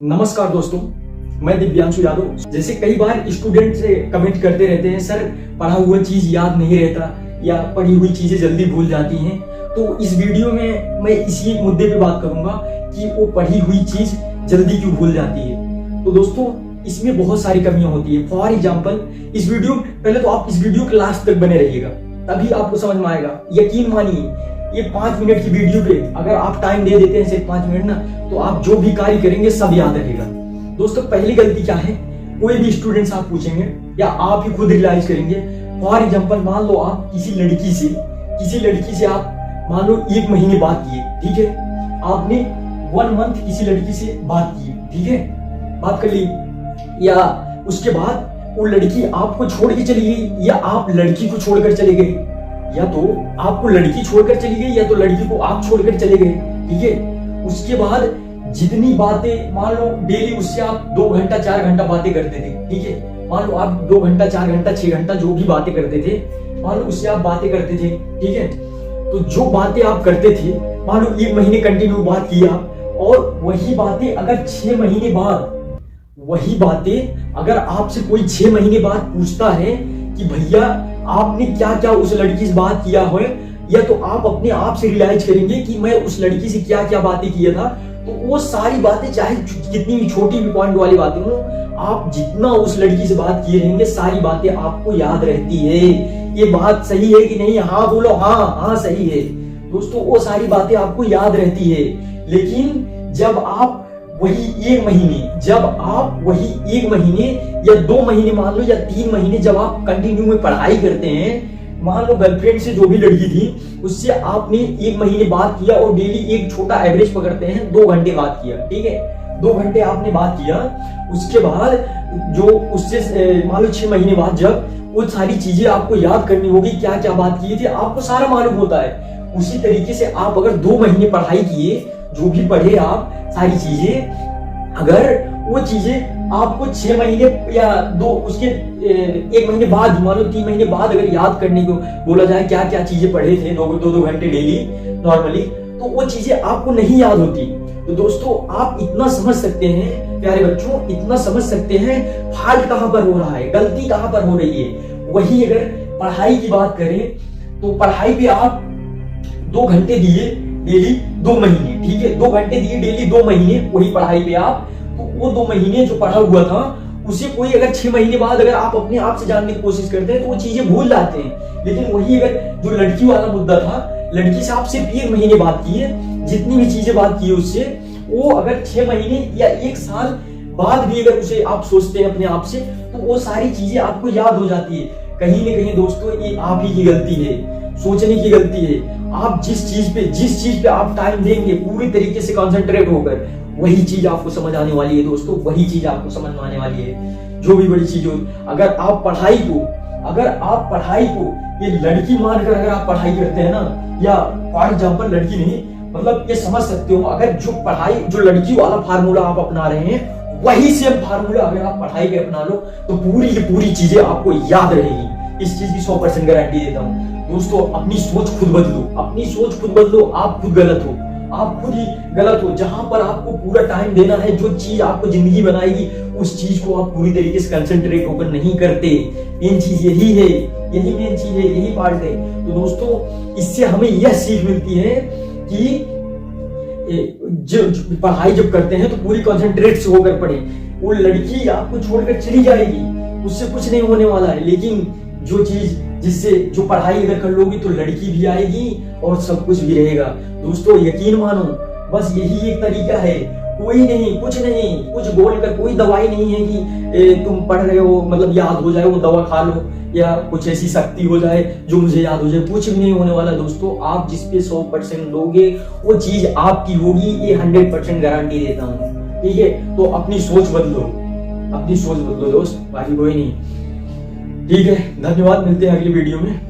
नमस्कार दोस्तों, मैं दिव्यांशु यादव। जैसे कई बार स्टूडेंट से कमेंट करते रहते हैं, सर पढ़ा हुआ चीज याद नहीं रहता या पढ़ी हुई चीजें जल्दी भूल जाती हैं। तो इस वीडियो में मैं इसी मुद्दे पे बात करूंगा कि वो पढ़ी हुई चीज जल्दी क्यों भूल जाती है। तो दोस्तों, इसमें बहुत सारी कमियां होती है। फॉर एग्जाम्पल, इस वीडियो पहले तो आप इस वीडियो के लास्ट तक बने रहिएगा, तभी आपको समझ में आएगा। यकीन मानिए, ये 5 मिनट की वीडियो पे अगर आप टाइम दे देते हैं, सिर्फ 5 मिनट ना, तो आप जो भी कार्य करेंगे सब याद रहेगा। दोस्तों, पहली गलती क्या है, कोई भी स्टूडेंट्स आप पूछेंगे या आप ही खुद रियलाइज करेंगे। फॉर एग्जाम्पल, मान लो आप किसी लड़की से आप मान लो 1 महीने बात किए, ठीक है। आपने 1 मंथ किसी लड़की से बात की, ठीक है, बात कर ली, या उसके बाद वो लड़की आपको छोड़ के चली गई या आप लड़की को छोड़कर चले गए, या तो आपको लड़की छोड़कर चली गई या तो लड़की को आप छोड़कर चले गए, ठीक है। उसके बाद जितनी बातें, मान लो डेली उससे आप 2 घंटा 4 घंटा बातें करते थे, ठीक है। मान लो आप 2 घंटा 4 घंटा 6 घंटा जो भी बातें करते थे, मान लो उससे आप बातें करते थे, ठीक है। तो जो बातें आप करते थे, मान लो 1 महीने कंटिन्यू बात किया, और वही बातें अगर 6 महीने बाद, वही बातें अगर आपसे कोई 6 महीने बाद पूछता है कि भैया आपने क्या क्या उस लड़की से बात किया है, या तो आप अपने आप से रियलाइज करेंगे कि मैं उस लड़की से क्या क्या बातें किया था। तो वो सारी बातें, चाहे कितनी भी छोटी भी पॉइंट वाली बातें हो, आप जितना उस लड़की से बात किए रहेंगे, सारी बातें आपको याद रहती है। ये बात सही है कि नहीं? हाँ बोलो, हाँ सही है दोस्तों, वो सारी बातें आपको याद रहती है। लेकिन जब आप वही 1 महीने या 2 महीने मान लो या 3 महीने जब आप कंटिन्यू में पढ़ाई करते हैं, मान लो गर्लफ्रेंड से जो भी लड़की थी उससे आपने 1 महीने बात किया और डेली एक छोटा एवरेज पकड़ते हैं 2 घंटे बात किया, ठीक है। 2 घंटे आपने बात किया, उसके बाद जो उससे मान लो 6 महीने बाद जब वो सारी चीजें आपको याद करनी होगी, क्या क्या बात किए थे, आपको सारा मालूम होता है। उसी तरीके से आप अगर 2 महीने पढ़ाई किए, जो भी पढ़े आप सारी चीजें, अगर वो चीजें आपको 6 महीने या 1 महीने बाद, मान लो 3 महीने बाद अगर याद करने को बोला जाए क्या क्या चीजें पढ़े थे 2 घंटे डेली नॉर्मली, तो वो चीजें आपको नहीं याद होती। तो दोस्तों, आप इतना समझ सकते हैं प्यारे बच्चों, इतना समझ सकते हैं फॉल्ट कहां पर हो रहा है, गलती कहां पर हो रही है। वही अगर पढ़ाई की बात करें तो पढ़ाई पे आप 2 घंटे दिए डेली 2 महीने, ठीक है, 2 घंटे दिए डेली 2 महीने वही पढ़ाई पे आप, तो वो 2 महीने जो पढ़ा हुआ था उसे कोई अगर 6 महीने बाद अगर आप अपने आप से जानने की कोशिश करते हैं तो वो चीजें भूल जाते हैं। लेकिन वही अगर जो लड़की वाला मुद्दा था, लड़की से आप सिर्फ 1 महीने बात किए, जितनी भी चीजें बात की उससे, वो अगर 6 महीने या 1 साल बाद भी अगर उसे आप सोचते हैं अपने आप से, तो वो सारी चीजें आपको याद हो जाती है। कहीं ना कहीं दोस्तों, ये आप ही की गलती है, सोचने की गलती है। आप जिस चीज पे आप टाइम देंगे पूरी तरीके से कंसंट्रेट होकर, वही चीज आपको समझ आने वाली है दोस्तों, वही चीज आपको समझ में आने वाली है। जो भी बड़ी चीज हो, अगर आप पढ़ाई को ये लड़की मानकर अगर आप पढ़ाई करते हैं ना, या फॉर एग्जाम्पल लड़की नहीं, मतलब ये समझ सकते हो, अगर जो लड़की वाला फार्मूला आप अपना रहे हैं, वही सेम फार्मूला अगर आप पढ़ाई पे अपना लो, तो पूरी चीजें आपको याद रहेगी। इस चीज की 100% गारंटी देता हूँ दोस्तों। अपनी सोच खुद बदलो, आप खुद गलत हो। जहां पर आपको पूरा टाइम देना है, जो चीज आपको जिंदगी बनाएगी, उस चीज को आप पूरी तरीके से कंसंट्रेट होकर नहीं करते। मेन चीज यही है, यही पार्ट है। तो दोस्तों, इससे हमें यह सीख मिलती है कि जो पढ़ाई जब करते हैं तो पूरी कंसंट्रेट से होकर पढ़े। वो लड़की आपको छोड़कर चली जाएगी, उससे कुछ नहीं होने वाला है। लेकिन जो पढ़ाई अगर कर लोगी तो लड़की भी आएगी और सब कुछ भी रहेगा। दोस्तों, यकीन मानो, बस यही एक तरीका है, कोई नहीं, कुछ बोलकर कोई दवाई नहीं है कि तुम पढ़ रहे हो मतलब याद हो जाए, वो दवा खा लो या कुछ ऐसी शक्ति हो जाए जो मुझे याद हो जाए, कुछ भी नहीं होने वाला दोस्तों। आप जिस पे 100% लोगे वो चीज आपकी होगी, ये 100% गारंटी देता हूँ, ठीक है। तो अपनी सोच बदलो दोस्त, बाकी कोई नहीं। ठीक है, धन्यवाद, मिलते हैं अगली वीडियो में।